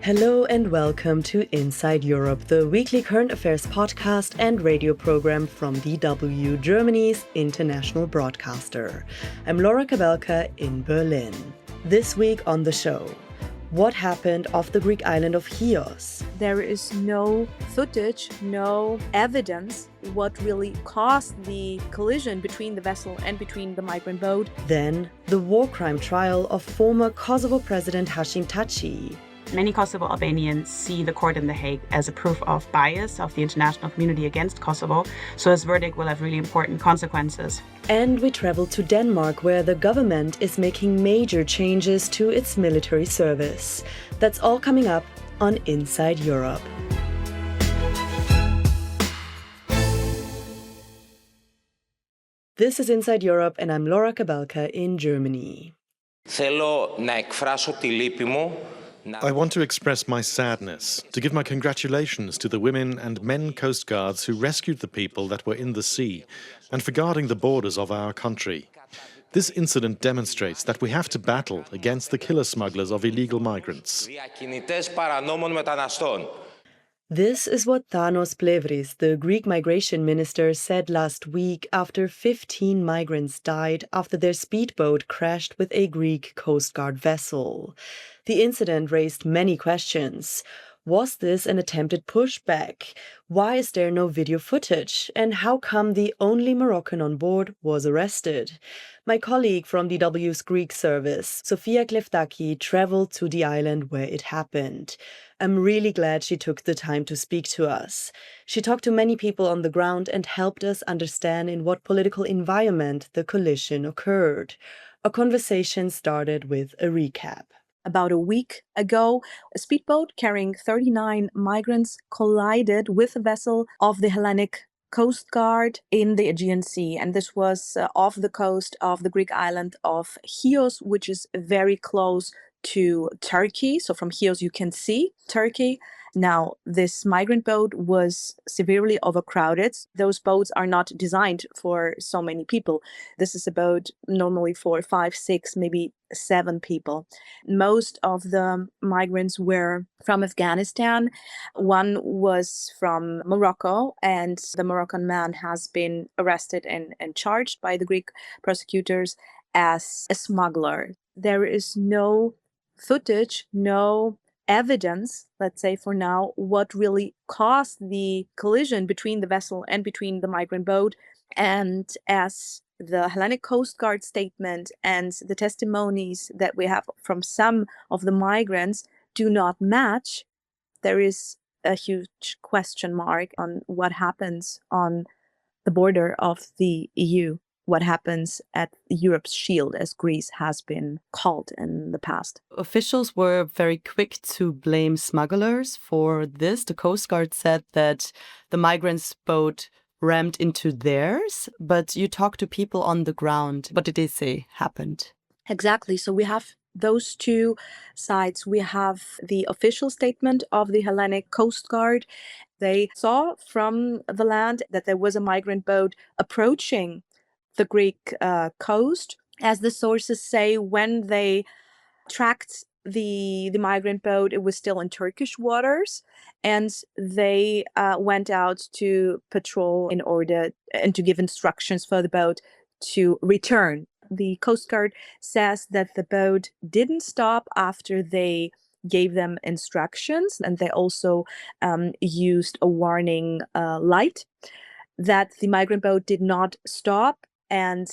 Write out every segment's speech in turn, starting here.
Hello and welcome to Inside Europe, the weekly current affairs podcast and radio program from DW, Germany's international broadcaster. I'm Laura Kabelka in Berlin. This week on the show, what happened off the Greek island of Chios? There is no footage, no evidence what really caused the collision between the vessel and between the migrant boat. Then, the war crime trial of former Kosovo President Hashim Thaci. Many Kosovo Albanians see the court in The Hague as a proof of bias of the international community against Kosovo, so his verdict will have really important consequences. And we travel to Denmark, where the government is making major changes to its military service. That's all coming up on Inside Europe. This is Inside Europe, and I'm Laura Kabelka in Germany. I want to express my sadness, to give my congratulations to the women and men Coast Guards who rescued the people that were in the sea, and for guarding the borders of our country. This incident demonstrates that we have to battle against the killer smugglers of illegal migrants. This is what Thanos Plevris, the Greek migration minister, said last week after 15 migrants died after their speedboat crashed with a Greek Coast Guard vessel. The incident raised many questions. Was this an attempted pushback? Why is there no video footage? And how come the only Moroccan on board was arrested? My colleague from DW's Greek service, Sofia Kleftaki, traveled to the island where it happened. I'm really glad she took the time to speak to us. She talked to many people on the ground and helped us understand in what political environment the collision occurred. Our conversation started with a recap. About a week ago, a speedboat carrying 39 migrants collided with a vessel of the Hellenic Coast Guard in the Aegean Sea. And this was off the coast of the Greek island of Chios, which is very close to Turkey. So from Chios, you can see Turkey. Now, this migrant boat was severely overcrowded. Those boats are not designed for so many people. This is a boat normally for 5, 6, maybe 7 people. Most of the migrants were from Afghanistan. One was from Morocco, and the Moroccan man has been arrested and charged by the Greek prosecutors as a smuggler. There is no footage, no evidence, let's say for now, what really caused the collision between the vessel and between the migrant boat. And as the Hellenic Coast Guard statement and the testimonies that we have from some of the migrants do not match, there is a huge question mark on what happens on the border of the EU. What happens at Europe's shield, as Greece has been called in the past. Officials were very quick to blame smugglers for this. The Coast Guard said that the migrants' boat rammed into theirs, but you talked to people on the ground. What did they say happened? Exactly. So we have those two sides. We have the official statement of the Hellenic Coast Guard. They saw from the land that there was a migrant boat approaching the Greek coast. As the sources say, when they tracked the migrant boat, it was still in Turkish waters, and they went out to patrol in order and to give instructions for the boat to return. The Coast Guard says that the boat didn't stop after they gave them instructions, and they also used a warning light, that the migrant boat did not stop and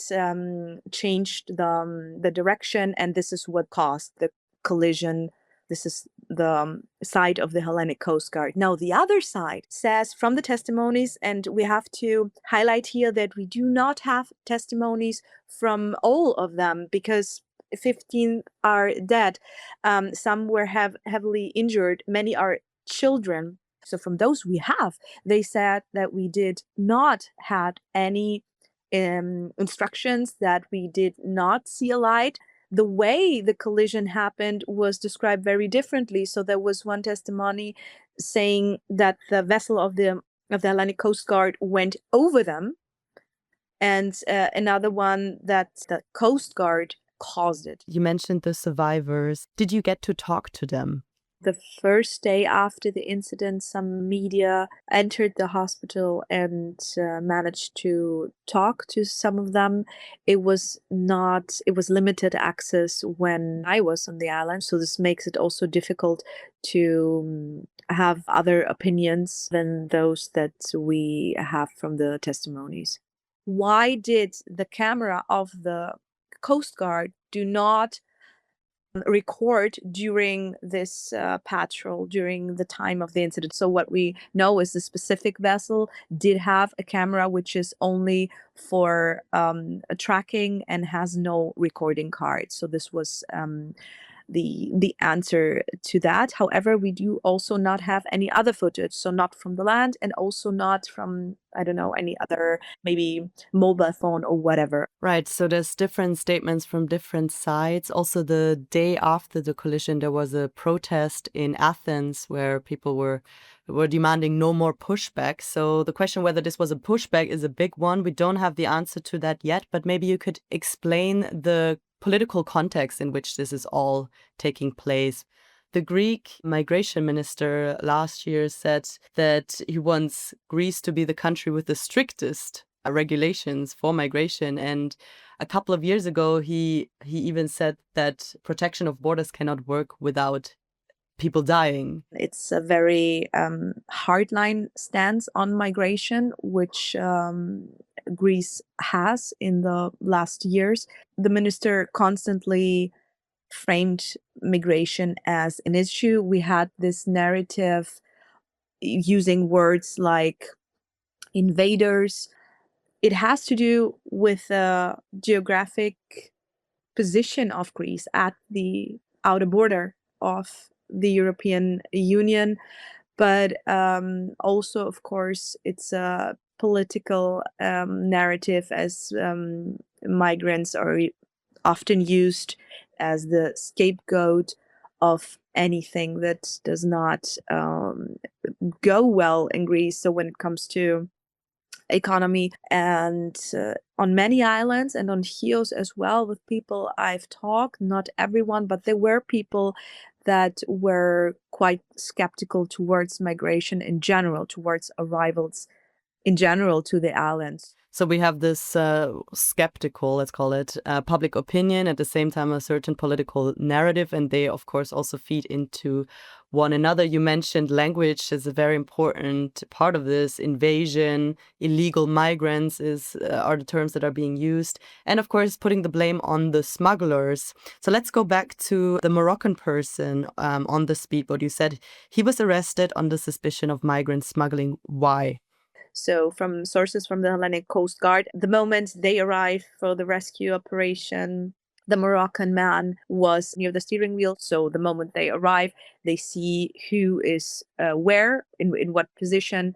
changed the direction, and this is what caused the collision. This is the side of the Hellenic Coast Guard. Now, the other side says from the testimonies, and we have to highlight here that we do not have testimonies from all of them because 15 are dead. Some were heavily injured. Many are children. So from those we have, they said that we did not have any instructions, that we did not see a light. The way the collision happened was described very differently. So there was one testimony saying that the vessel of the Hellenic Coast Guard went over them, and another one that the Coast Guard caused it. You mentioned the survivors. Did you get to talk to them? The first day after the incident, some media entered the hospital and managed to talk to some of them. It was limited access when I was on the island. So this makes it also difficult to have other opinions than those that we have from the testimonies. Why did the camera of the Coast Guard do not record during this patrol during the time of the incident? So what we know is the specific vessel did have a camera which is only for tracking and has no recording card. So this was the answer to that. However, we do also not have any other footage, so not from the land and also not from, I don't know, any other maybe mobile phone or whatever. Right, so there's different statements from different sides. Also, the day after the collision, there was a protest in Athens where people were demanding no more pushback. So the question whether this was a pushback is a big one. We don't have the answer to that yet, but maybe you could explain the political context in which this is all taking place. The Greek migration minister last year said that he wants Greece to be the country with the strictest regulations for migration. And a couple of years ago, he even said that protection of borders cannot work without people dying. It's a very hardline stance on migration, which Greece has in the last years. The minister constantly framed migration as an issue. We had this narrative using words like invaders. It has to do with the geographic position of Greece at the outer border of the European Union. But also, of course, it's a political narrative, as migrants are often used as the scapegoat of anything that does not go well in Greece. So when it comes to economy and on many islands and on Chios as well, with people I've talked, not everyone, but there were people that were quite skeptical towards migration in general, towards arrivals in general to the islands. So we have this skeptical, let's call it, public opinion, at the same time a certain political narrative, and they, of course, also feed into one another. You mentioned language is a very important part of this. Invasion, illegal migrants are the terms that are being used. And, of course, putting the blame on the smugglers. So let's go back to the Moroccan person on the speedboat. You said he was arrested on the suspicion of migrant smuggling. Why? So from sources from the Hellenic Coast Guard, the moment they arrived for the rescue operation, the Moroccan man was near the steering wheel. So the moment they arrive, they see who is where, in what position.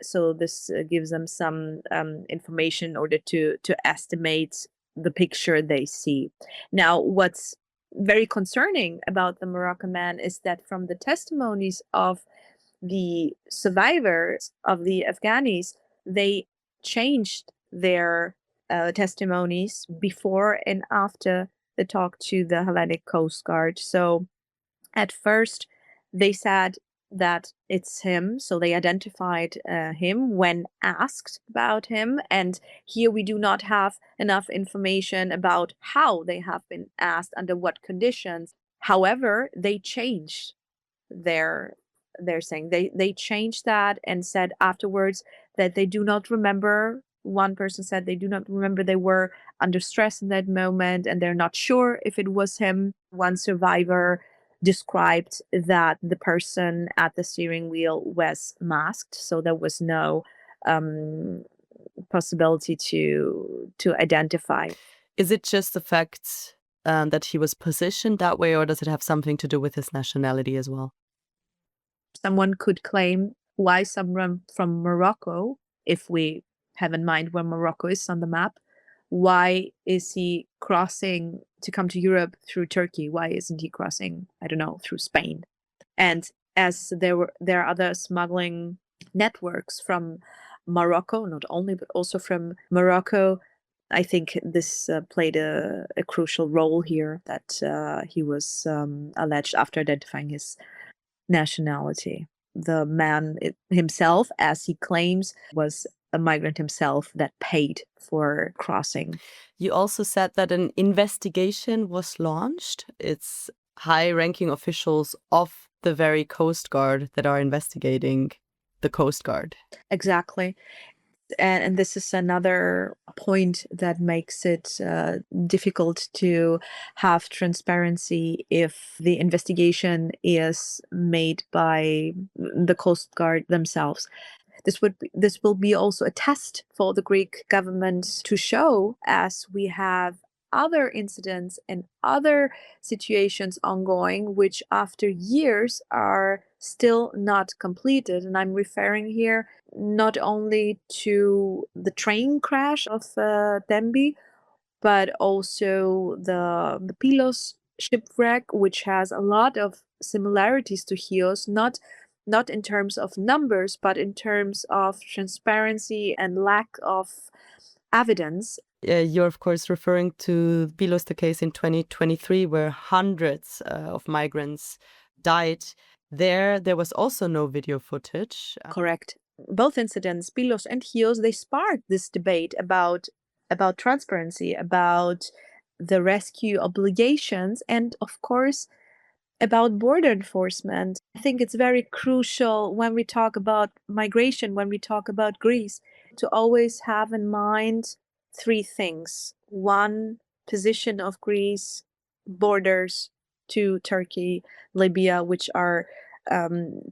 So this gives them some information in order to estimate the picture they see. Now, what's very concerning about the Moroccan man is that from the testimonies of the survivors of the Afghanis, they changed their testimonies before and after the talk to the Hellenic Coast Guard. So at first, they said that it's him. So they identified him when asked about him. And here we do not have enough information about how they have been asked, under what conditions. However, they changed they're saying they changed that and said afterwards that they do not remember. One person said they do not remember, they were under stress in that moment and they're not sure if it was him. One survivor described that the person at the steering wheel was masked, so there was no possibility to identify. Is it just the fact that he was positioned that way, or does it have something to do with his nationality as well? Someone could claim, why someone from Morocco, if we have in mind where Morocco is on the map, why is he crossing to come to Europe through Turkey? Why isn't he crossing, I don't know, through Spain? And as there are other smuggling networks from Morocco, not only, but also from Morocco, I think this played a crucial role here, that he was alleged after identifying his nationality. The man himself, as he claims, was a migrant himself that paid for crossing. You also said that an investigation was launched. It's high-ranking officials of the very Coast Guard that are investigating the Coast Guard. Exactly. And this is another point that makes it difficult to have transparency if the investigation is made by the Coast Guard themselves. This will be also a test for the Greek government to show, as we have other incidents and other situations ongoing, which after years are still not completed. And I'm referring here not only to the train crash of Dembi, but also the Pylos shipwreck, which has a lot of similarities to Chios, not in terms of numbers, but in terms of transparency and lack of evidence. You're, of course, referring to Pylos, the case in 2023, where hundreds of migrants died. There was also no video footage. Correct. Both incidents, Pylos and Chios, they sparked this debate about transparency, about the rescue obligations, and of course, about border enforcement. I think it's very crucial when we talk about migration, when we talk about Greece, to always have in mind three things. One, position of Greece, borders to Turkey, Libya, which are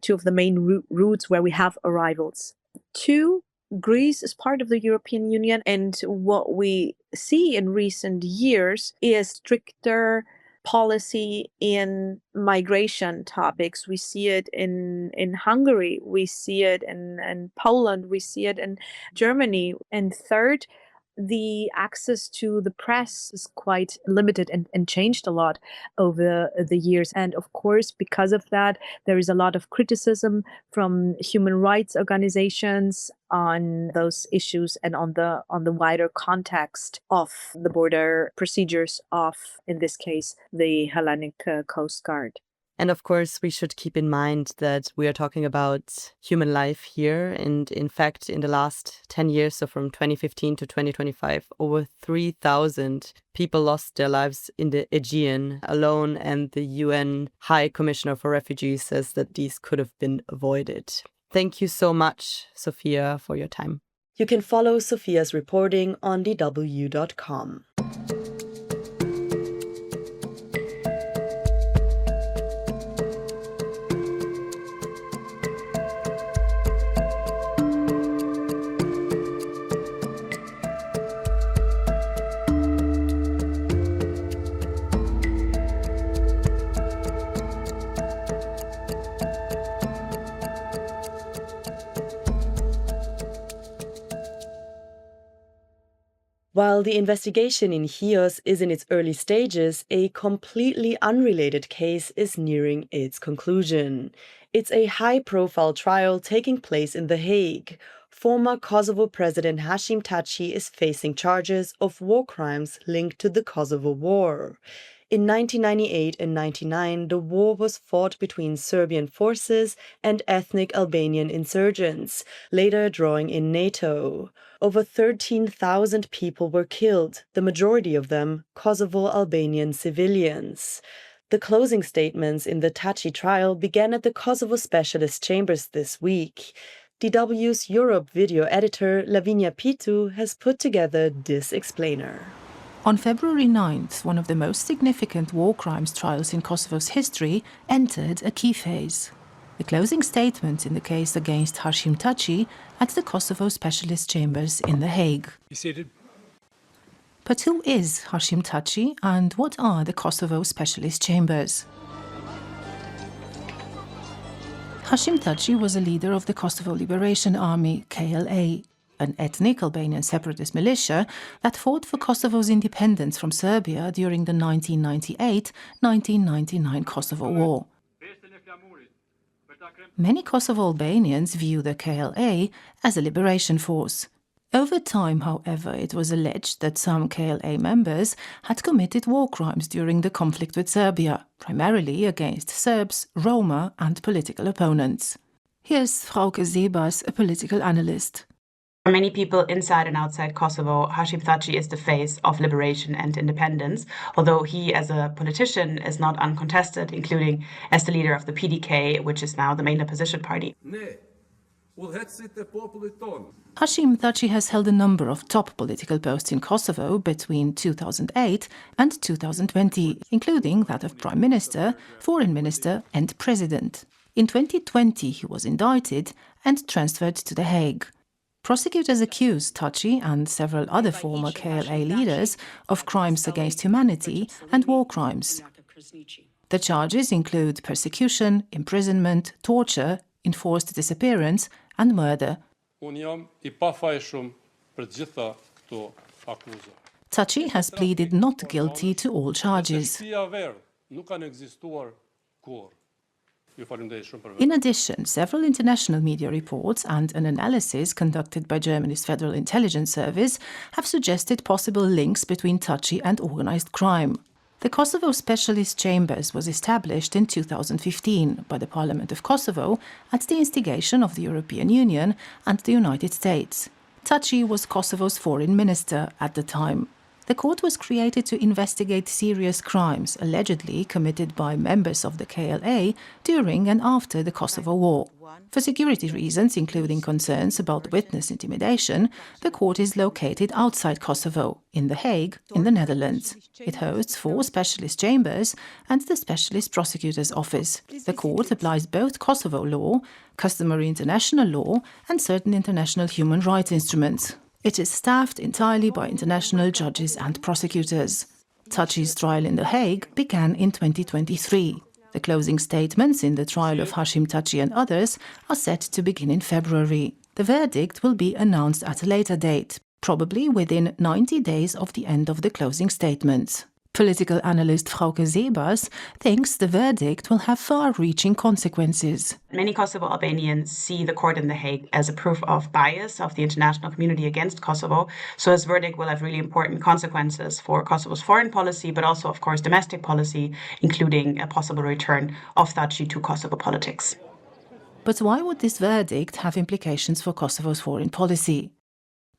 two of the main routes where we have arrivals. Two, Greece is part of the European Union, and what we see in recent years is stricter policy in migration topics. We see it in Hungary, we see it in Poland, we see it in Germany. And third, the access to the press is quite limited and changed a lot over the years. And of course, because of that, there is a lot of criticism from human rights organizations on those issues and on the wider context of the border procedures of, in this case, the Hellenic Coast Guard. And of course, we should keep in mind that we are talking about human life here. And in fact, in the last 10 years, so from 2015 to 2025, over 3,000 people lost their lives in the Aegean alone. And the UN High Commissioner for Refugees says that these could have been avoided. Thank you so much, Sophia, for your time. You can follow Sophia's reporting on dw.com. While the investigation in Chios is in its early stages, a completely unrelated case is nearing its conclusion. It's a high-profile trial taking place in The Hague. Former Kosovo President Hashim Thaci is facing charges of war crimes linked to the Kosovo War. In 1998 and 1999, the war was fought between Serbian forces and ethnic Albanian insurgents, later drawing in NATO. Over 13,000 people were killed, the majority of them Kosovo Albanian civilians. The closing statements in the Thaci trial began at the Kosovo Specialist Chambers this week. DW's Europe video editor Lavinia Pitu has put together this explainer. On February 9th, one of the most significant war crimes trials in Kosovo's history entered a key phase. The closing statement in the case against Hashim Thaci at the Kosovo Specialist Chambers in The Hague. Be seated. But who is Hashim Thaci and what are the Kosovo Specialist Chambers? Hashim Thaci was a leader of the Kosovo Liberation Army, KLA, an ethnic Albanian separatist militia that fought for Kosovo's independence from Serbia during the 1998-1999 Kosovo War. Many Kosovo Albanians view the KLA as a liberation force. Over time, however, it was alleged that some KLA members had committed war crimes during the conflict with Serbia, primarily against Serbs, Roma and political opponents. Here's Frauke Sebas, a political analyst. For many people inside and outside Kosovo, Hashim Thaci is the face of liberation and independence, although he, as a politician, is not uncontested, including as the leader of the PDK, which is now the main opposition party. Hashim Thaci has held a number of top political posts in Kosovo between 2008 and 2020, including that of Prime Minister, Foreign Minister and President. In 2020, he was indicted and transferred to The Hague. Prosecutors accuse Thaci and several other former KLA leaders of crimes against humanity and war crimes. The charges include persecution, imprisonment, torture, enforced disappearance and murder. Thaci has pleaded not guilty to all charges. In addition, several international media reports and an analysis conducted by Germany's Federal Intelligence Service have suggested possible links between Thaci and organized crime. The Kosovo Specialist Chambers was established in 2015 by the Parliament of Kosovo at the instigation of the European Union and the United States. Thaci was Kosovo's foreign minister at the time. The court was created to investigate serious crimes allegedly committed by members of the KLA during and after the Kosovo War. For security reasons, including concerns about witness intimidation, the court is located outside Kosovo, in The Hague, in the Netherlands. It hosts 4 specialist chambers and the Specialist Prosecutor's Office. The court applies both Kosovo law, customary international law, and certain international human rights instruments. It is staffed entirely by international judges and prosecutors. Thaci's trial in The Hague began in 2023. The closing statements in the trial of Hashim Thaci and others are set to begin in February. The verdict will be announced at a later date, probably within 90 days of the end of the closing statements. Political analyst Frauke Sebas thinks the verdict will have far-reaching consequences. Many Kosovo Albanians see the court in The Hague as a proof of bias of the international community against Kosovo, so his verdict will have really important consequences for Kosovo's foreign policy, but also, of course, domestic policy, including a possible return of Thaci to Kosovo politics. But why would this verdict have implications for Kosovo's foreign policy?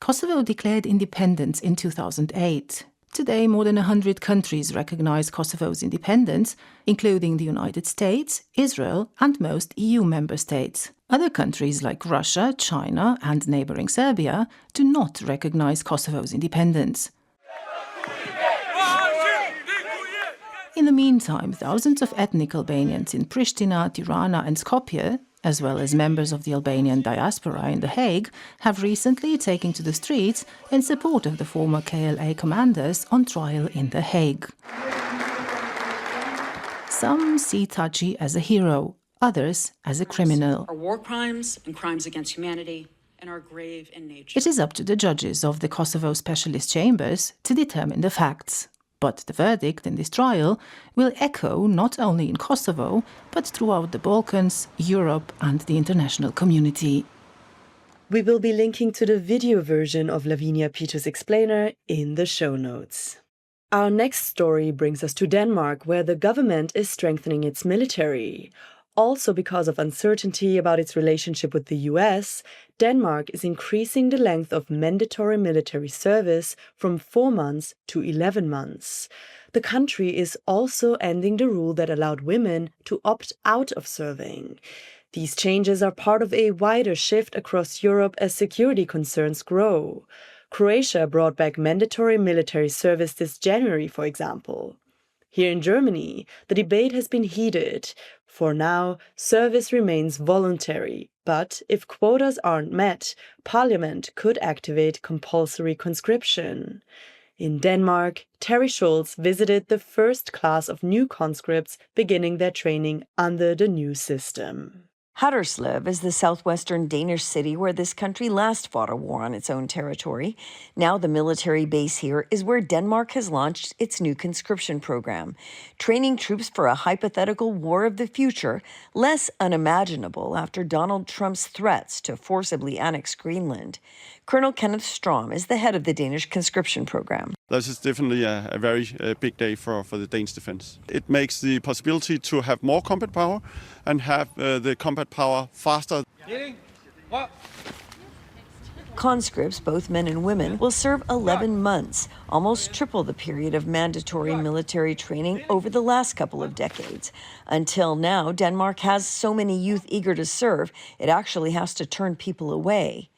Kosovo declared independence in 2008. Today, more than 100 countries recognize Kosovo's independence, including the United States, Israel, and most EU member states. Other countries like Russia, China, and neighboring Serbia do not recognize Kosovo's independence. In the meantime, thousands of ethnic Albanians in Pristina, Tirana, and Skopje, as well as members of the Albanian diaspora in The Hague, have recently taken to the streets in support of the former KLA commanders on trial in The Hague. Some see Thaci as a hero, others as a criminal. Are war crimes and crimes against humanity and are grave in nature. It is up to the judges of the Kosovo Specialist Chambers to determine the facts. But the verdict in this trial will echo not only in Kosovo, but throughout the Balkans, Europe and the international community. We will be linking to the video version of Lavinia Peters' explainer in the show notes. Our next story brings us to Denmark, where the government is strengthening its military. Also because of uncertainty about its relationship with the US, Denmark is increasing the length of mandatory military service from 4 months to 11 months. The country is also ending the rule that allowed women to opt out of serving. These changes are part of a wider shift across Europe as security concerns grow. Croatia brought back mandatory military service this January, for example. Here in Germany, the debate has been heated. For now, service remains voluntary, but if quotas aren't met, Parliament could activate compulsory conscription. In Denmark, Terry Schulz visited the first class of new conscripts beginning their training under the new system. Haderslev is the southwestern Danish city where this country last fought a war on its own territory. Now the military base here is where Denmark has launched its new conscription program, training troops for a hypothetical war of the future, less unimaginable after Donald Trump's threats to forcibly annex Greenland. Colonel Kenneth Strom is the head of the Danish conscription program. This is definitely a very big day for the Danish defense. It makes the possibility to have more combat power and have the combat power faster. Conscripts, both men and women, will serve 11 months, almost triple the period of mandatory military training over the last couple of decades. Until now, Denmark has so many youth eager to serve, it actually has to turn people away.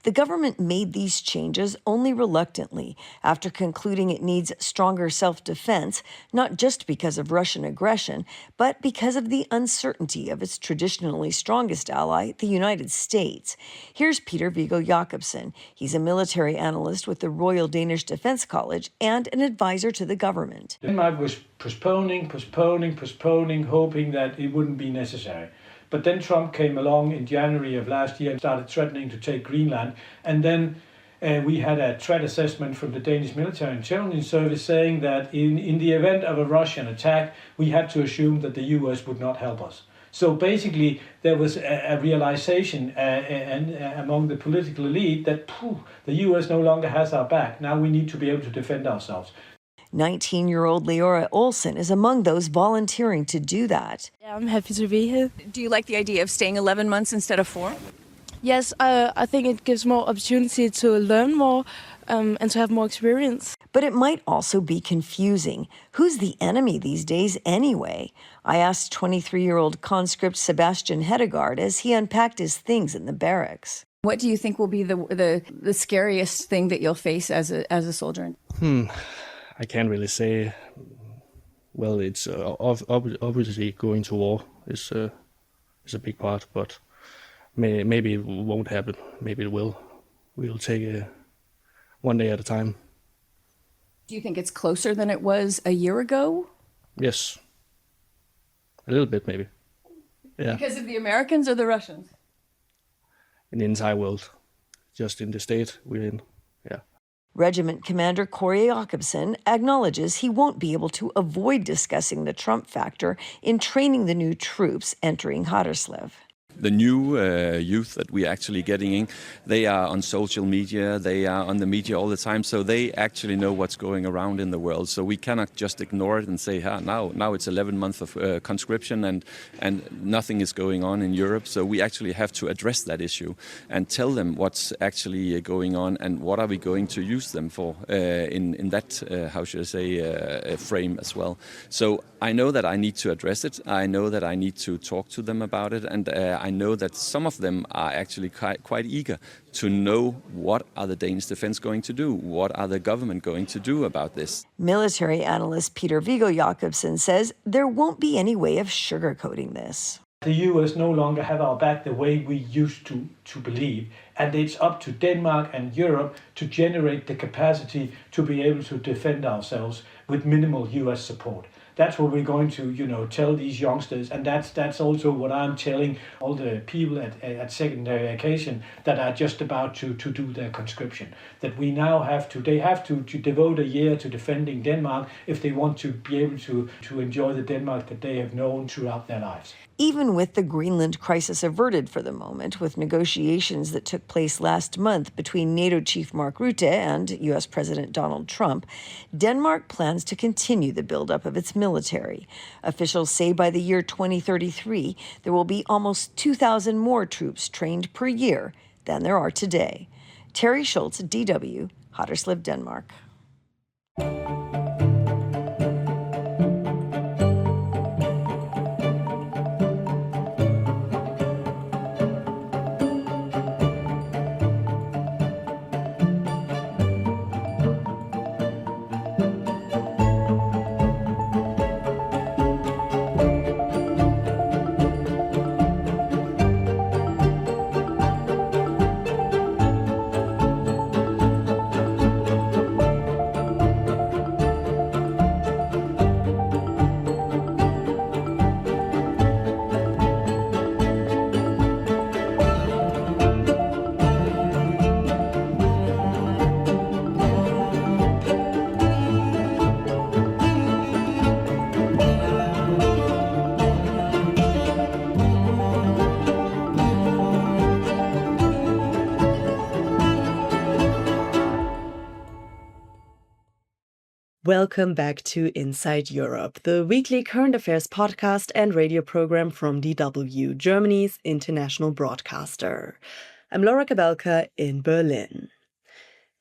The government made these changes only reluctantly after concluding it needs stronger self-defense, not just because of Russian aggression, but because of the uncertainty of its traditionally strongest ally, the United States. Here's Peter Viggo Jacobsen. He's a military analyst with the Royal Danish Defence College and an advisor to the government. Denmark was postponing, hoping that it wouldn't be necessary. But then Trump came along in January of last year and started threatening to take Greenland. And then we had a threat assessment from the Danish Military Intelligence Service saying that in the event of a Russian attack, we had to assume that the US would not help us. So basically, there was a realization among the political elite that the US no longer has our back. Now we need to be able to defend ourselves. 19-year-old Leora Olsen is among those volunteering to do that. I'm happy to be here. Do you like the idea of staying 11 months instead of 4? Yes, I think it gives more opportunity to learn more and to have more experience. But it might also be confusing. Who's the enemy these days anyway? I asked 23-year-old conscript Sebastian Hedegaard as he unpacked his things in the barracks. What do you think will be the scariest thing that you'll face as a soldier? I can't really say. Well, it's obviously going to war is a big part, but maybe it won't happen. Maybe it will. We'll take it one day at a time. Do you think it's closer than it was a year ago? Yes, a little bit maybe. Yeah. Because of the Americans or the Russians? In the entire world, just in the state we're in. Yeah. Regiment Commander Corey Jacobsen acknowledges he won't be able to avoid discussing the Trump factor in training the new troops entering Haderslev. The new youth that we're actually getting in, they are on social media, they are on the media all the time, so they actually know what's going around in the world. So we cannot just ignore it and say, now it's 11 months of conscription and nothing is going on in Europe. So we actually have to address that issue and tell them what's actually going on and what are we going to use them for in that, how should I say, frame as well. So I know that I need to address it. I know that I need to talk to them about it, and I know that some of them are actually quite eager to know what are the Danish defense going to do, what are the government going to do about this. Military analyst Peter Viggo Jacobsen says there won't be any way of sugarcoating this. The US no longer have our back the way we used to believe, and it's up to Denmark and Europe to generate the capacity to be able to defend ourselves with minimal US support. That's what we're going to, tell these youngsters, and that's also what I'm telling all the people at secondary education that are just about to do their conscription. That we now they have to devote a year to defending Denmark if they want to be able to enjoy the Denmark that they have known throughout their lives. Even with the Greenland crisis averted for the moment, with negotiations that took place last month between NATO chief Mark Rutte and U.S. President Donald Trump, Denmark plans to continue the buildup of its military. Officials say by the year 2033, there will be almost 2,000 more troops trained per year than there are today. Terry Schultz, DW, Haderslev, Denmark. Welcome back to Inside Europe, the weekly current affairs podcast and radio program from DW, Germany's international broadcaster. I'm Laura Kabelka in Berlin.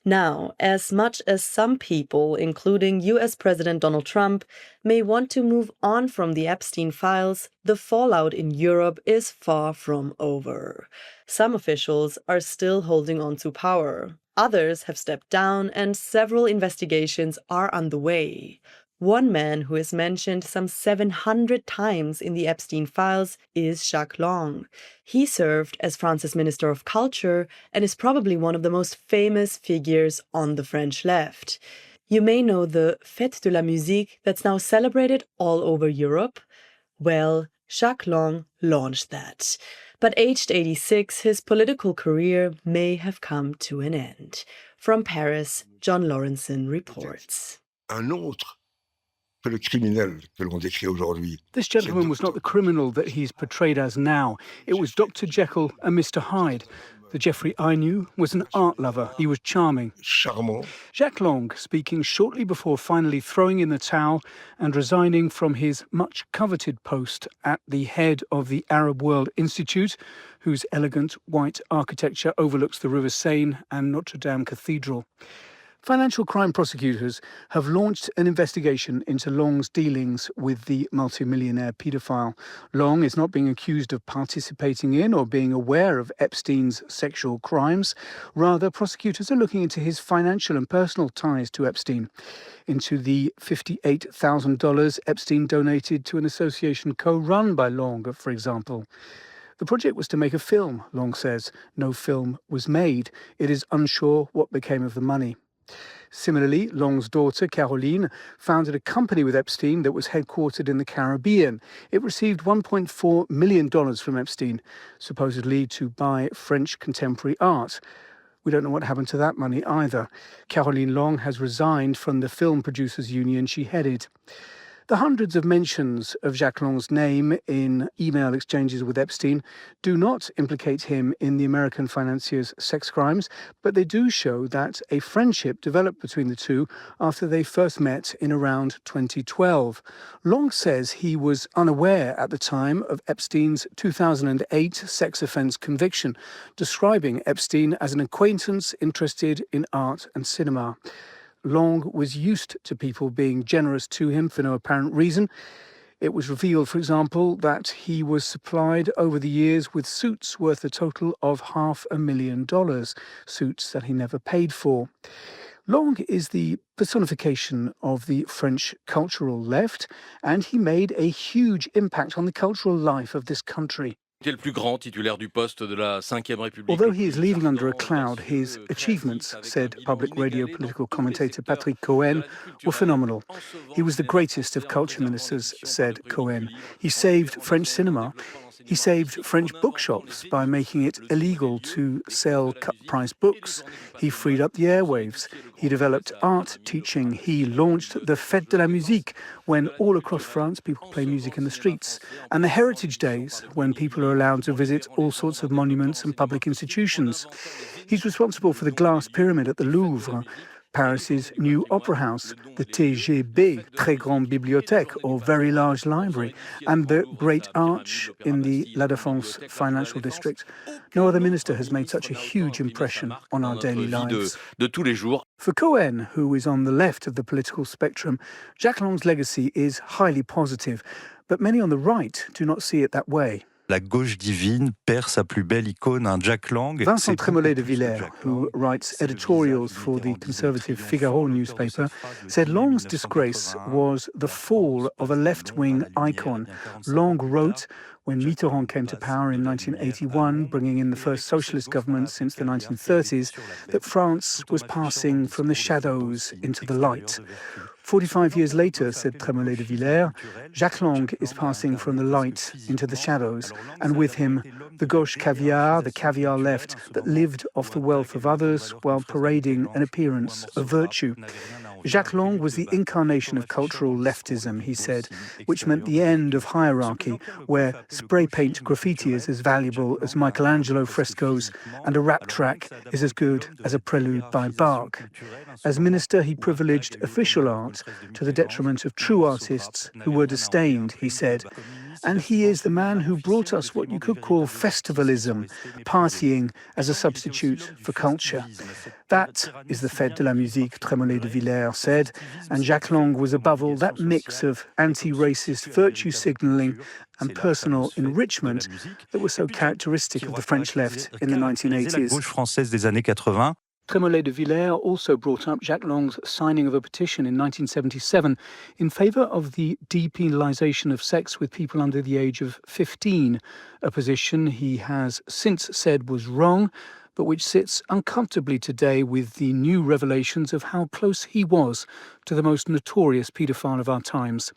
Now, as much as some people, including US President Donald Trump, may want to move on from the Epstein files, the fallout in Europe is far from over. Some officials are still holding on to power. Others have stepped down, and several investigations are underway. One man who is mentioned some 700 times in the Epstein files is Jacques Lang. He served as France's Minister of Culture and is probably one of the most famous figures on the French left. You may know the Fête de la Musique that's now celebrated all over Europe. Well, Jacques Lang launched that. But aged 86, his political career may have come to an end. From Paris, John Lawrenson reports. This gentleman was not the criminal that he's portrayed as now. It was Dr. Jekyll and Mr. Hyde. The Jeffrey I knew was an art lover. He was charming. Jacques Lang speaking shortly before finally throwing in the towel and resigning from his much coveted post at the head of the Arab World Institute, whose elegant white architecture overlooks the River Seine and Notre Dame Cathedral. Financial crime prosecutors have launched an investigation into Lang's dealings with the multimillionaire paedophile. Lang is not being accused of participating in or being aware of Epstein's sexual crimes. Rather, prosecutors are looking into his financial and personal ties to Epstein, into the $58,000 Epstein donated to an association co-run by Lang, for example. The project was to make a film, Lang says. No film was made. It is unsure what became of the money. Similarly, Lang's daughter, Caroline, founded a company with Epstein that was headquartered in the Caribbean. It received $1.4 million from Epstein, supposedly to buy French contemporary art. We don't know what happened to that money either. Caroline Lang has resigned from the film producers union she headed. The hundreds of mentions of Jacques Lang's name in email exchanges with Epstein do not implicate him in the American financier's sex crimes, but they do show that a friendship developed between the two after they first met in around 2012. Lang says he was unaware at the time of Epstein's 2008 sex offence conviction, describing Epstein as an acquaintance interested in art and cinema. Lang was used to people being generous to him for no apparent reason. It was revealed, for example, that he was supplied over the years with suits worth a total of $500,000, suits that he never paid for. Lang is the personification of the French cultural left, and he made a huge impact on the cultural life of this country. Although he is leaving under a cloud, his achievements, said public radio political commentator Patrick Cohen, were phenomenal. He was the greatest of culture ministers, said Cohen. He saved French cinema. He saved French bookshops by making it illegal to sell cut-price books. He freed up the airwaves. He developed art teaching. He launched the Fête de la Musique, when all across France people play music in the streets, and the Heritage Days, when people are allowed to visit all sorts of monuments and public institutions. He's responsible for the glass pyramid at the Louvre, Paris's new opera house, the TGB, Très Grande Bibliothèque, or Very Large Library, and the Great Arch in the La Défense financial district. No other minister has made such a huge impression on our daily lives. For Cohen, who is on the left of the political spectrum, Jacques Lang's legacy is highly positive, but many on the right do not see it that way. La gauche divine perd sa plus belle icône, un Jacques Lang. Vincent Trémollet de Villers, who writes editorials for the conservative Figaro newspaper, said Lang's disgrace was the fall of a left-wing icon. Lang wrote, when Mitterrand came to power in 1981, bringing in the first socialist government since the 1930s, that France was passing from the shadows into the light. 45 years later, said Trémollet de Villers, Jacques Lang is passing from the light into the shadows, and with him, the gauche caviar, the caviar left that lived off the wealth of others while parading an appearance of virtue. Jacques Lang was the incarnation of cultural leftism, he said, which meant the end of hierarchy, where spray paint graffiti is as valuable as Michelangelo frescoes and a rap track is as good as a prelude by Bach. As minister, he privileged official art to the detriment of true artists who were disdained, he said. And he is the man who brought us what you could call festivalism, partying as a substitute for culture. That is the Fête de la Musique Trémollet de Villers said, and Jacques Lang was above all that mix of anti-racist virtue signalling and personal enrichment that was so characteristic of the French left in the 1980s. Trémollet de Villers also brought up Jacques Lang's signing of a petition in 1977 in favour of the depenalisation of sex with people under the age of 15, a position he has since said was wrong, but which sits uncomfortably today with the new revelations of how close he was to the most notorious paedophile of our times.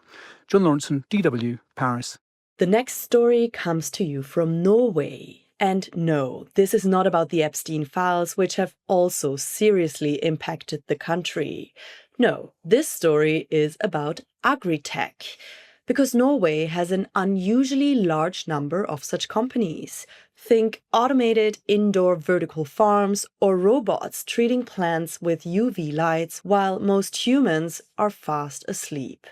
John Lawrenson, DW, Paris. The next story comes to you from Norway. And no, this is not about the Epstein files, which have also seriously impacted the country. No, this story is about Agritech, because Norway has an unusually large number of such companies. Think automated indoor vertical farms or robots treating plants with UV lights while most humans are fast asleep.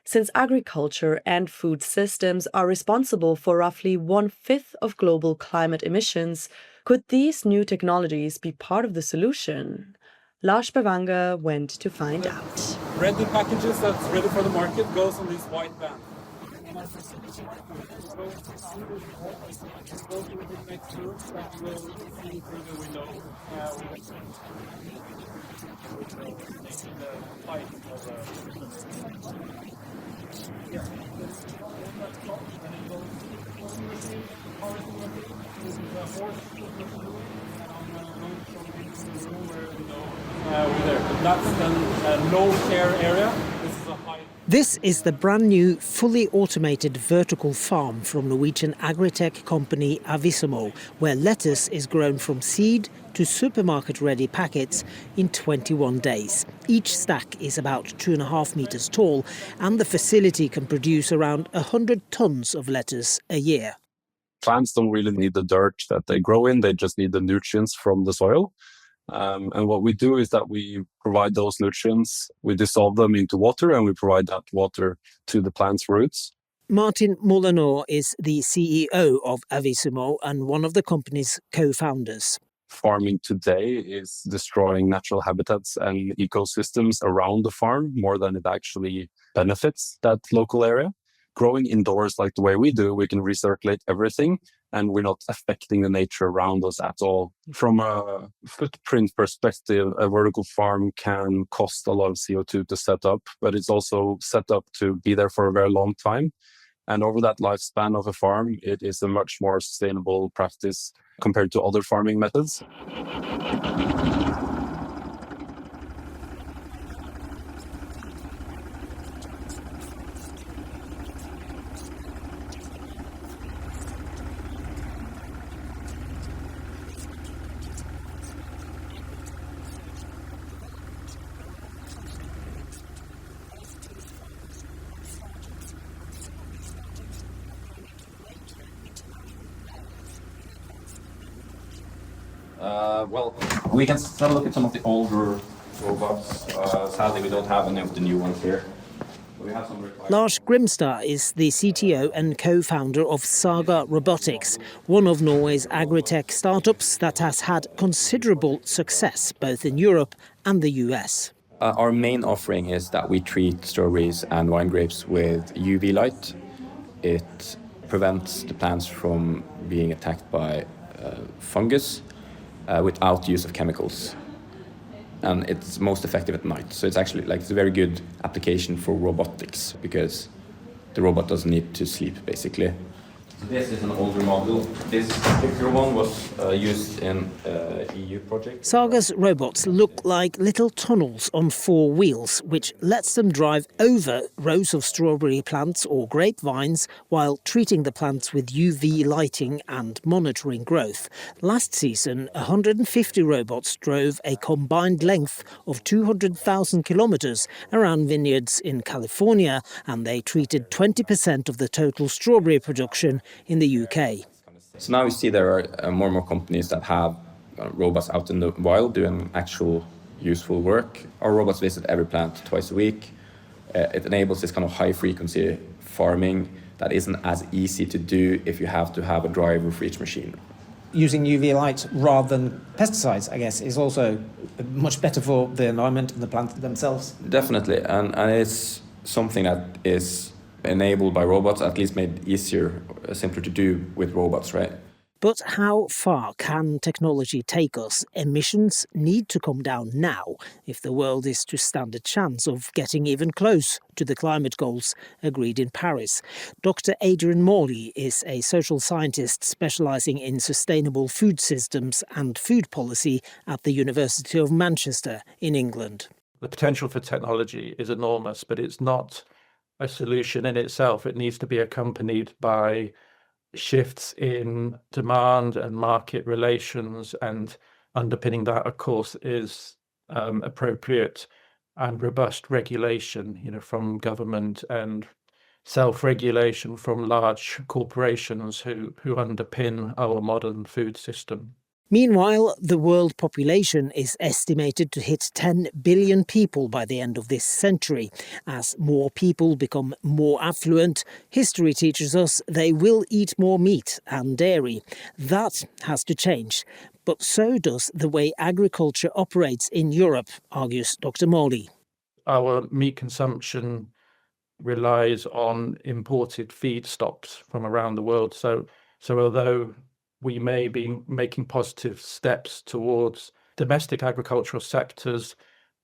Since agriculture and food systems are responsible for roughly 1/5 of global climate emissions, could these new technologies be part of the solution? Lars Bavanger went to find out. Ready packages that's ready for the market goes on this white band. That's then a low care area. This is the brand new, fully automated vertical farm from Norwegian Agritech company Avissimo, where lettuce is grown from seed to supermarket-ready packets in 21 days. Each stack is about 2.5 meters tall, and the facility can produce around 100 tons of lettuce a year. Plants don't really need the dirt that they grow in, they just need the nutrients from the soil. And what we do is that we provide those nutrients, we dissolve them into water, and we provide that water to the plant's roots. Martin Molenor is the CEO of Avissimo and one of the company's co-founders. Farming today is destroying natural habitats and ecosystems around the farm more than it actually benefits that local area. Growing indoors like the way we do, we can recirculate everything and we're not affecting the nature around us at all. From a footprint perspective, a vertical farm can cost a lot of CO2 to set up, but it's also set up to be there for a very long time. And over that lifespan of a farm, it is a much more sustainable practice compared to other farming methods. Well, we can have a look at some of the older robots. Sadly, we don't have any of the new ones here. Lars Grimstad is the CTO and co-founder of Saga Robotics, one of Norway's agritech startups that has had considerable success both in Europe and the US. Our main offering is that we treat strawberries and wine grapes with UV light. It prevents the plants from being attacked by fungus without use of chemicals. And it's most effective at night. So it's actually it's a very good application for robotics because the robot doesn't need to sleep, basically. So this is an older model. This particular one was used in EU project. Saga's robots look like little tunnels on 4 wheels, which lets them drive over rows of strawberry plants or grapevines while treating the plants with UV lighting and monitoring growth. Last season, 150 robots drove a combined length of 200,000 kilometres around vineyards in California, and they treated 20% of the total strawberry production in the UK. So now we see there are more and more companies that have robots out in the wild doing actual useful work. Our robots visit every plant twice a week. It enables this kind of high-frequency farming that isn't as easy to do if you have to have a driver for each machine. Using UV light rather than pesticides, I guess, is also much better for the environment and the plants themselves. Definitely, and it's something that is enabled by robots, at least made easier, simpler to do with robots, right? But how far can technology take us? Emissions need to come down now if the world is to stand a chance of getting even close to the climate goals agreed in Paris. Dr. Adrian Morley is a social scientist specialising in sustainable food systems and food policy at the University of Manchester in England. The potential for technology is enormous, but it's not a solution in itself. It needs to be accompanied by shifts in demand and market relations, and underpinning that, of course, is appropriate and robust regulation, from government and self-regulation from large corporations who underpin our modern food system. Meanwhile, the world population is estimated to hit 10 billion people by the end of this century. As more people become more affluent, history teaches us they will eat more meat and dairy. That has to change. But so does the way agriculture operates in Europe, argues Dr. Morley. Our meat consumption relies on imported feedstocks from around the world. So although we may be making positive steps towards domestic agricultural sectors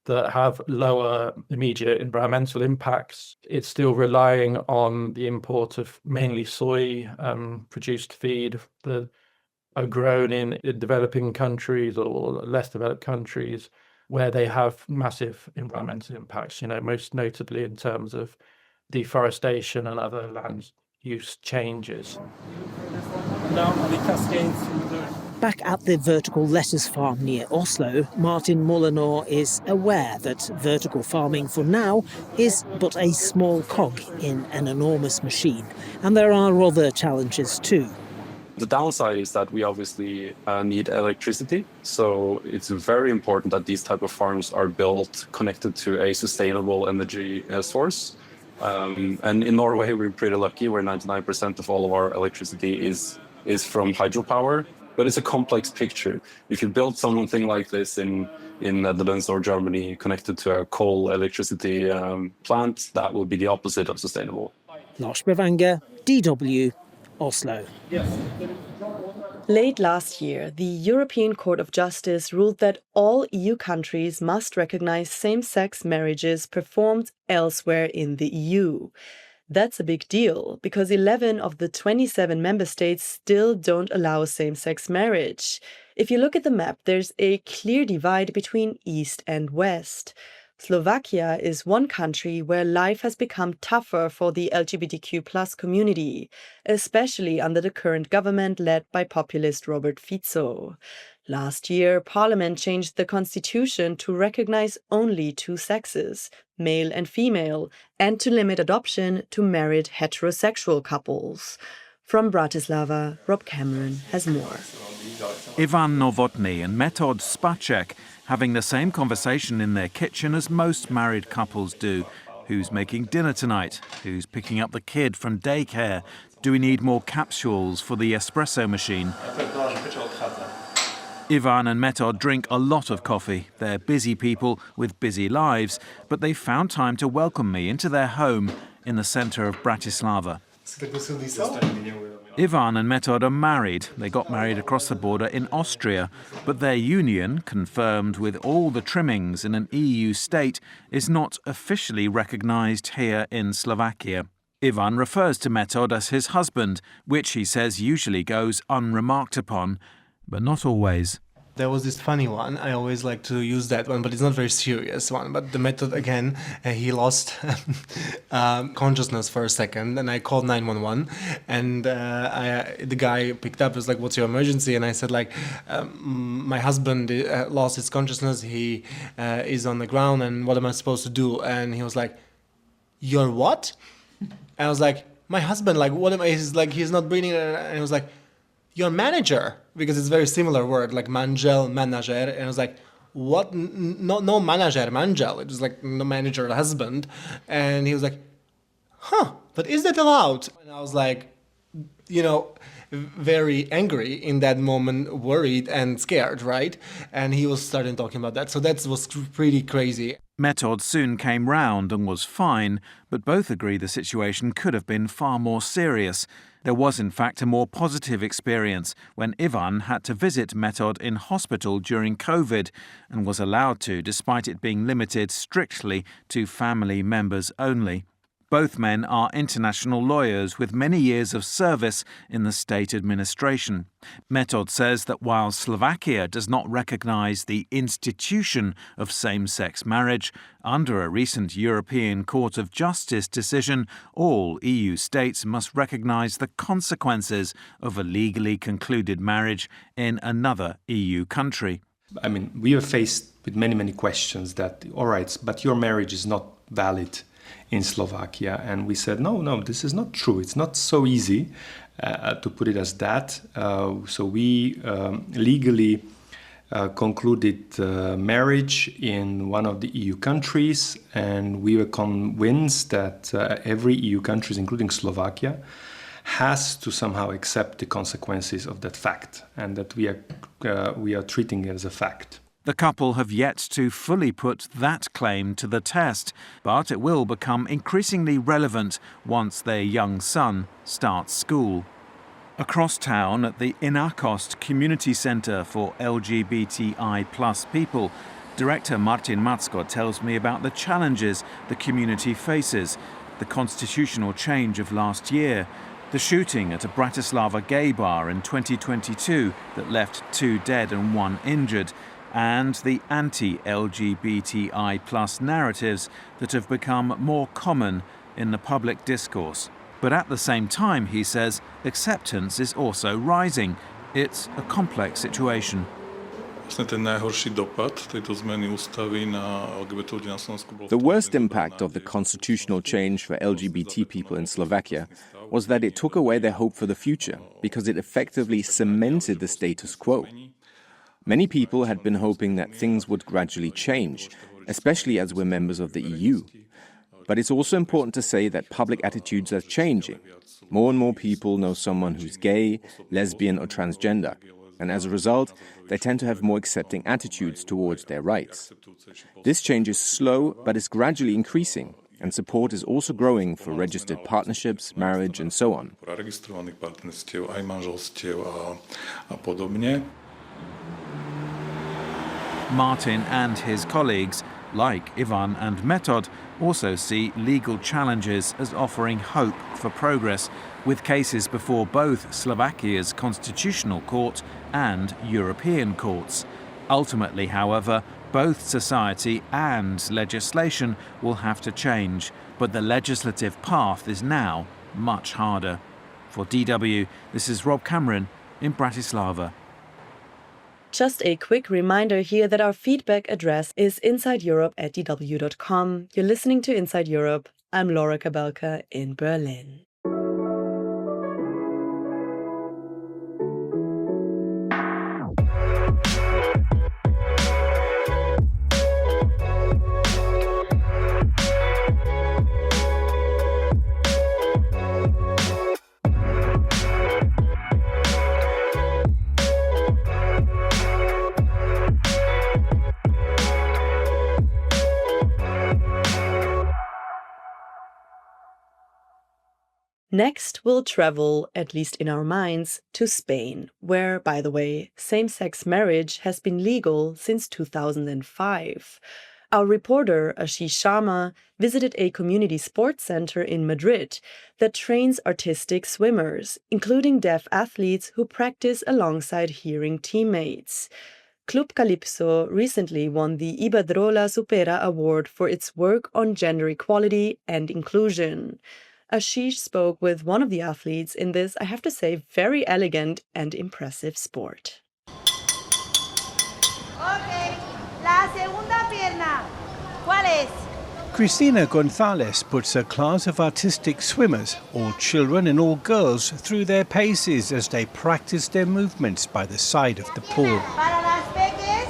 that have lower immediate environmental impacts, it's still relying on the import of mainly soy-produced feed that are grown in developing countries or less developed countries where they have massive environmental impacts, most notably in terms of deforestation and other land use changes. Back at the vertical lettuce farm near Oslo, Martin Molenor is aware that vertical farming for now is but a small cog in an enormous machine. And there are other challenges too. The downside is that we obviously need electricity. So it's very important that these type of farms are built connected to a sustainable energy source. And in Norway, we're pretty lucky where 99% of all of our electricity is from hydropower. But it's a complex picture. If you build something like this in Netherlands or Germany connected to a coal electricity plant, that will be the opposite of sustainable. Lars Bevanger, DW, Oslo. Late last year, the European Court of Justice ruled that all EU countries must recognize same-sex marriages performed elsewhere in the EU. That's a big deal, because 11 of the 27 member states still don't allow same-sex marriage. If you look at the map, there's a clear divide between East and West. Slovakia is one country where life has become tougher for the LGBTQ+ community, especially under the current government led by populist Robert Fico. Last year, Parliament changed the constitution to recognize only two sexes, male and female, and to limit adoption to married heterosexual couples. From Bratislava, Rob Cameron has more. Ivan Novotny and Metod Spacek having the same conversation in their kitchen as most married couples do. Who's making dinner tonight? Who's picking up the kid from daycare? Do we need more capsules for the espresso machine? Ivan and Metod drink a lot of coffee. They're busy people with busy lives, but they found time to welcome me into their home in the centre of Bratislava. Ivan and Metod are married. They got married across the border in Austria, but their union, confirmed with all the trimmings in an EU state, is not officially recognised here in Slovakia. Ivan refers to Metod as his husband, which he says usually goes unremarked upon, but not always. There was this funny one. I always like to use that one, but it's not very serious one. But the Metod, again, he lost consciousness for a second, and I called 911, and the guy picked up. He was like, "What's your emergency?" And I said, like, "My husband lost his consciousness. He is on the ground, and what am I supposed to do?" And he was like, "You're what?" And I was like, "My husband, like, what am I?" He's like, "He's not breathing." And I was like, "Your manager," because it's a very similar word, like manager. And I was like, "What? No manager, mangel." It was like no manager, husband. And he was like, "Huh, but is that allowed?" And I was like, very angry in that moment, worried and scared, right? And he was starting talking about that. So that was pretty crazy. Metod soon came round and was fine, but both agree the situation could have been far more serious. There was in fact a more positive experience when Ivan had to visit Metod in hospital during COVID and was allowed to, despite it being limited strictly to family members only. Both men are international lawyers with many years of service in the state administration. Metod says that while Slovakia does not recognise the institution of same-sex marriage, under a recent European Court of Justice decision, all EU states must recognise the consequences of a legally concluded marriage in another EU country. I mean, we are faced with many questions that, all right, but your marriage is not valid in Slovakia, and we said no, this is not true. It's not so easy to put it as that. So we legally concluded marriage in one of the EU countries, and we were convinced that every EU country, including Slovakia, has to somehow accept the consequences of that fact, and that we are treating it as a fact. The couple have yet to fully put that claim to the test, but it will become increasingly relevant once their young son starts school. Across town at the Inakost Community Centre for LGBTI+ people, Director Martin Macko tells me about the challenges the community faces, the constitutional change of last year, the shooting at a Bratislava gay bar in 2022 that left 2 dead and 1 injured, and the anti-LGBTI+ narratives that have become more common in the public discourse. But at the same time, he says, acceptance is also rising. It's a complex situation. The worst impact of the constitutional change for LGBT people in Slovakia was that it took away their hope for the future because it effectively cemented the status quo. Many people had been hoping that things would gradually change, especially as we're members of the EU. But it's also important to say that public attitudes are changing. More and more people know someone who's gay, lesbian or transgender, and as a result, they tend to have more accepting attitudes towards their rights. This change is slow, but is gradually increasing, and support is also growing for registered partnerships, marriage and so on. Martin and his colleagues, like Ivan and Metod, also see legal challenges as offering hope for progress, with cases before both Slovakia's constitutional court and European courts. Ultimately, however, both society and legislation will have to change, but the legislative path is now much harder. For DW, this is Rob Cameron in Bratislava. Just a quick reminder here that our feedback address is InsideEurope@dw.com. You're listening to Inside Europe. I'm Laura Kabelka in Berlin. Next, we'll travel, at least in our minds, to Spain, where, by the way, same-sex marriage has been legal since 2005. Our reporter, Ashish Sharma, visited a community sports center in Madrid that trains artistic swimmers, including deaf athletes who practice alongside hearing teammates. Club Calypso recently won the Iberdrola Supera Award for its work on gender equality and inclusion. Ashish spoke with one of the athletes in this, I have to say, very elegant and impressive sport. Okay, la segunda pierna. ¿Cuál es? Cristina Gonzalez puts a class of artistic swimmers, all children and all girls, through their paces as they practice their movements by the side of the pool. Para las peques.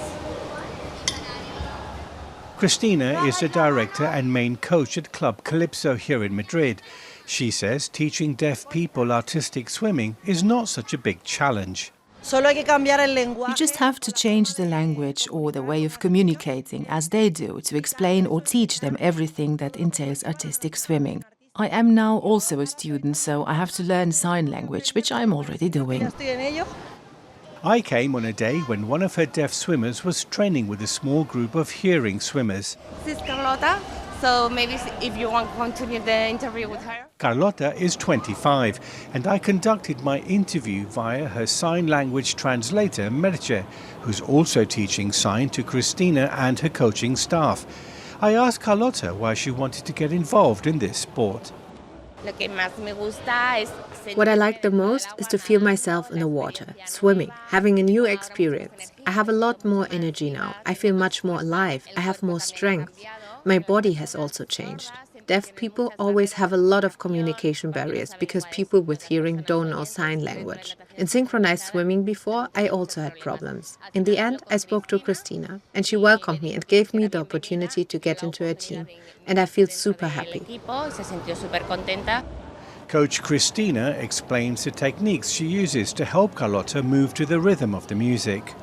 Cristina is the director and main coach at Club Calypso here in Madrid. She says teaching deaf people artistic swimming is not such a big challenge. You just have to change the language or the way of communicating, as they do, to explain or teach them everything that entails artistic swimming. I am now also a student, so I have to learn sign language, which I am already doing. I came on a day when one of her deaf swimmers was training with a small group of hearing swimmers. This is Carlota, so maybe if you want to continue the interview with her. Carlota is 25, and I conducted my interview via her sign language translator, Merche, who's also teaching sign to Cristina and her coaching staff. I asked Carlota why she wanted to get involved in this sport. What I like the most is to feel myself in the water, swimming, having a new experience. I have a lot more energy now. I feel much more alive. I have more strength. My body has also changed. Deaf people always have a lot of communication barriers because people with hearing don't know sign language. In synchronized swimming before, I also had problems. In the end, I spoke to Cristina, and she welcomed me and gave me the opportunity to get into her team. And I feel super happy. Coach Cristina explains the techniques she uses to help Carlota move to the rhythm of the music.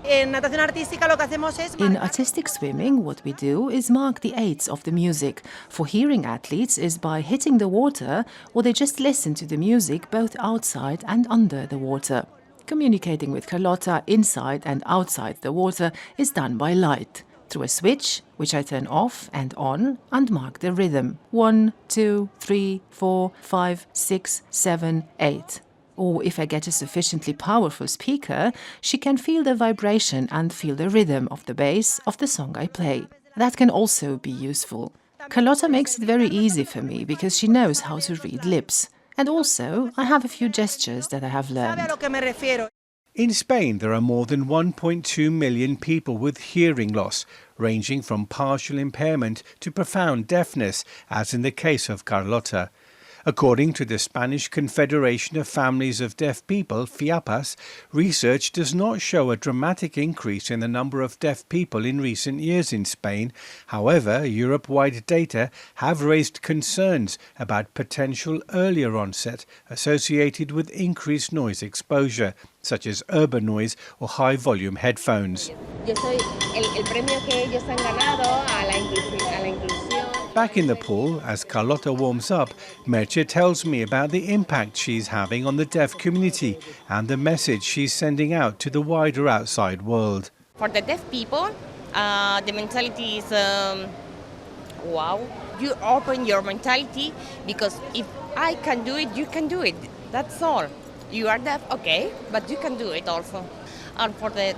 In artistic swimming, what we do is mark the eights of the music. For hearing athletes is by hitting the water, or they just listen to the music both outside and under the water. Communicating with Carlota inside and outside the water is done by light, through a switch, which I turn off and on, and mark the rhythm. 1, 2, 3, 4, 5, 6, 7, 8. Or if I get a sufficiently powerful speaker, she can feel the vibration and feel the rhythm of the bass of the song I play. That can also be useful. Carlota makes it very easy for me because she knows how to read lips. And also, I have a few gestures that I have learned. In Spain, there are more than 1.2 million people with hearing loss, ranging from partial impairment to profound deafness, as in the case of Carlota. According to the Spanish Confederation of Families of Deaf People, FIAPAS, research does not show a dramatic increase in the number of deaf people in recent years in Spain. However, Europe-wide data have raised concerns about potential earlier onset associated with increased noise exposure, such as urban noise or high-volume headphones. Back in the pool, as Carlota warms up, Merche tells me about the impact she's having on the deaf community and the message she's sending out to the wider outside world. For the deaf people, the mentality is, wow. You open your mentality because if I can do it, you can do it. That's all. You are deaf, okay, but you can do it also. And for the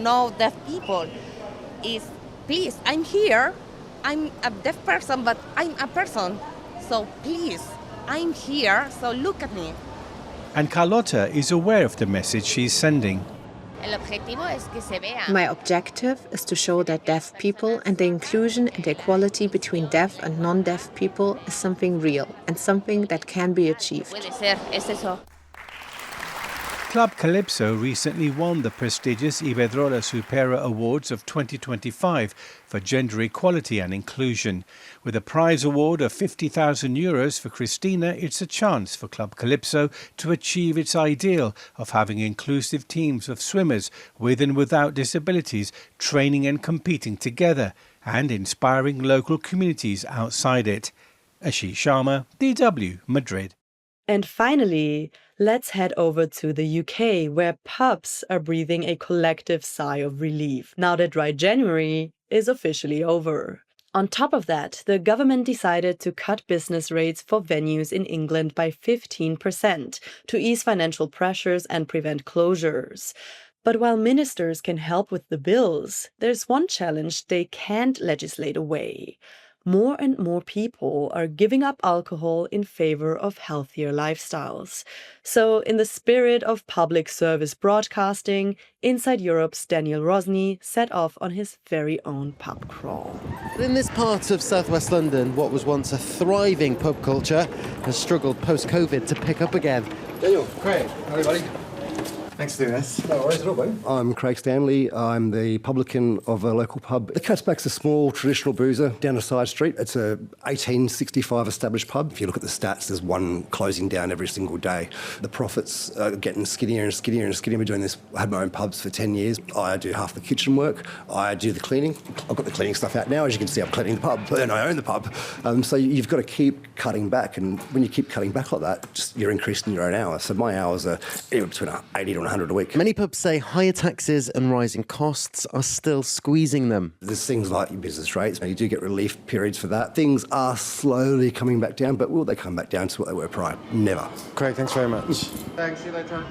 no deaf people, is please, I'm here. I'm a deaf person, but I'm a person. So please, I'm here, so look at me. And Carlota is aware of the message she's sending. My objective is to show that deaf people and the inclusion and equality between deaf and non-deaf people is something real and something that can be achieved. Club Calypso recently won the prestigious Iberdrola Supera Awards of 2025 for gender equality and inclusion. With a prize award of €50,000 for Cristina, it's a chance for Club Calypso to achieve its ideal of having inclusive teams of swimmers with and without disabilities training and competing together and inspiring local communities outside it. Ashish Sharma, DW, Madrid. And finally, let's head over to the UK, where pubs are breathing a collective sigh of relief now that Dry January is officially over. On top of that, the government decided to cut business rates for venues in England by 15% to ease financial pressures and prevent closures. But while ministers can help with the bills, there's one challenge they can't legislate away. More and more people are giving up alcohol in favor of healthier lifestyles. So, in the spirit of public service broadcasting, Inside Europe's Daniel Rosny set off on his very own pub crawl. In this part of southwest London, what was once a thriving pub culture has struggled post-COVID to pick up again. Daniel, Craig, everybody. Thanks for doing this. No worries at all, buddy. I'm Craig Stanley. I'm the publican of a local pub. The Catchback's a small, traditional boozer down a side street. It's a 1865 established pub. If you look at the stats, there's one closing down every single day. The profits are getting skinnier and skinnier and skinnier. I've been doing this. I had my own pubs for 10 years. I do half the kitchen work. I do the cleaning. I've got the cleaning stuff out now. As you can see, I'm cleaning the pub, and I own the pub. So you've got to keep cutting back. And when you keep cutting back like that, you're increasing your own hours. So my hours are anywhere between 80 to 100 a week. Many pubs say higher taxes and rising costs are still squeezing them. There's things like your business rates. You do get relief periods for that. Things are slowly coming back down, but will they come back down to what they were prior? Never. Craig, thanks very much. Thanks, see you later.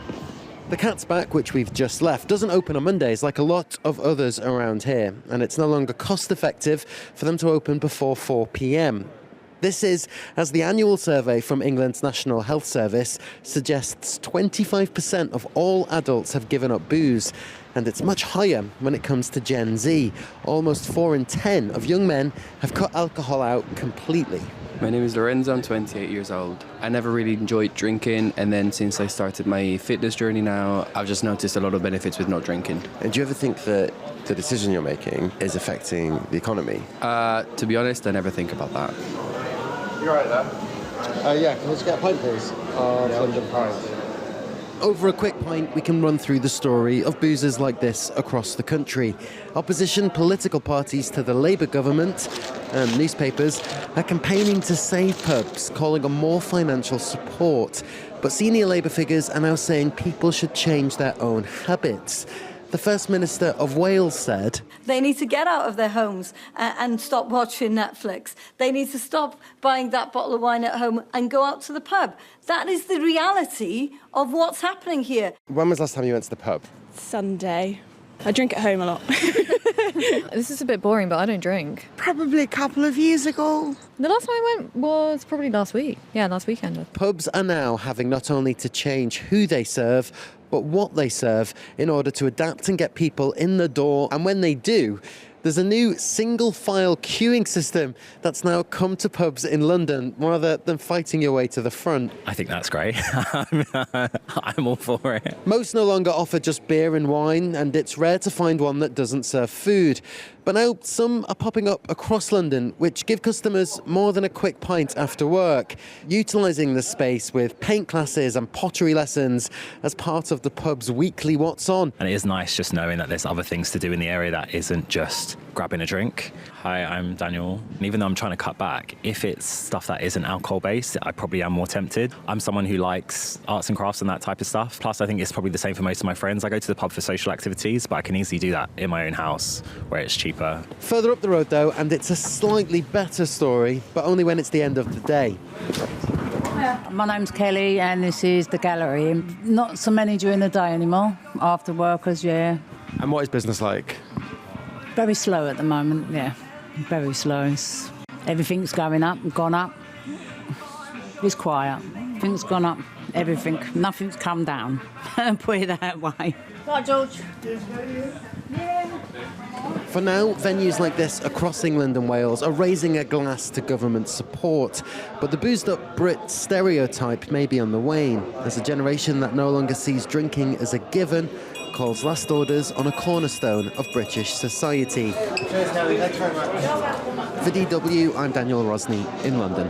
The Cat's Back, which we've just left, doesn't open on Mondays like a lot of others around here, and it's no longer cost-effective for them to open before 4 p.m. This is as the annual survey from England's National Health Service suggests 25% of all adults have given up booze, and it's much higher when it comes to Gen Z. Almost 4 in 10 of young men have cut alcohol out completely. My name is Lorenzo, I'm 28 years old. I never really enjoyed drinking, and then since I started my fitness journey now, I've just noticed a lot of benefits with not drinking. And do you ever think that the decision you're making is affecting the economy? To be honest, I never think about that. You're right there. Yeah, can we just get a pint, please? London pint. Over a quick pint, we can run through the story of boozers like this across the country. Opposition political parties to the Labour government and newspapers are campaigning to save pubs, calling on more financial support. But senior Labour figures are now saying people should change their own habits. The First Minister of Wales said, "They need to get out of their homes and stop watching Netflix. They need to stop buying that bottle of wine at home and go out to the pub." That is the reality of what's happening here. When was the last time you went to the pub? Sunday. I drink at home a lot. This is a bit boring, but I don't drink. Probably a couple of years ago. The last time I went was probably last week. Yeah, last weekend. Pubs are now having not only to change who they serve, but what they serve in order to adapt and get people in the door. And when they do, there's a new single-file queuing system that's now come to pubs in London rather than fighting your way to the front. I think that's great. I'm all for it. Most no longer offer just beer and wine, and it's rare to find one that doesn't serve food. But now some are popping up across London, which give customers more than a quick pint after work, utilising the space with paint classes and pottery lessons as part of the pub's weekly What's On. And it is nice just knowing that there's other things to do in the area that isn't just grabbing a drink. Hi, I'm Daniel. And even though I'm trying to cut back, if it's stuff that isn't alcohol-based, I probably am more tempted. I'm someone who likes arts and crafts and that type of stuff. Plus, I think it's probably the same for most of my friends. I go to the pub for social activities, but I can easily do that in my own house where it's cheaper. Further up the road, though, and it's a slightly better story, but only when it's the end of the day. My name's Kelly, and this is the gallery. Not so many during the day anymore, after workers, yeah. And what is business like? Very slow at the moment, yeah. Very slow. Everything's going up, gone up. It's quiet. Everything's gone up, everything. Nothing's come down, put it that way. Right, George. For now, venues like this across England and Wales are raising a glass to government support. But the boozed-up Brit stereotype may be on the wane, as a generation that no longer sees drinking as a given calls last orders on a cornerstone of British society. Cheers, Kelly. Thanks very much. For DW, I'm Daniel Rosny in London.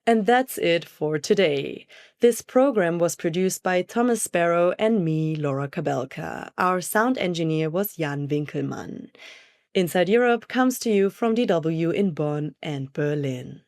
And that's it for today. This program was produced by Thomas Sparrow and me, Laura Kabelka. Our sound engineer was Jan Winkelmann. Inside Europe comes to you from DW in Bonn and Berlin.